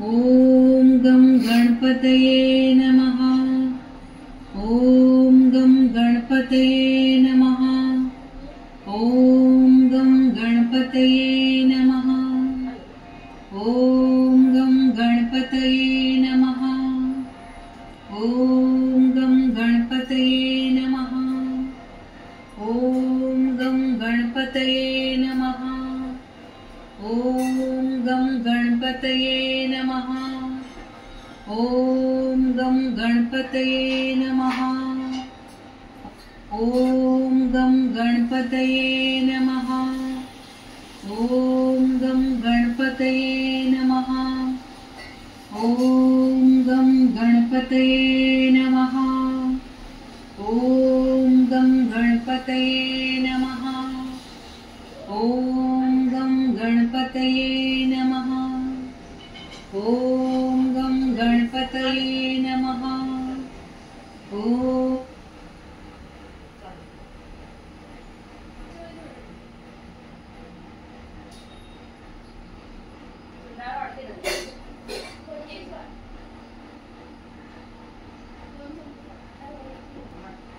ॐ गं गणपतये नमः। ॐ गं गणपतये नमः। ॐ गं गणपतये नमः। ॐ गं गणपतये नमः। ॐ गं गणपतये नमः। ॐ गं गणपतये नमः। ॐ गं गणपतये नमः। ॐ गं गणपतये नमः। ॐ गं गणपतये नमः। ॐ गं गणपतये नमः। ॐ गं गणपतये नमः। ॐ गं गणपतये नमः। ॐ गं गणपतये नमः। ॐ गं गणपतये नमः। ॐ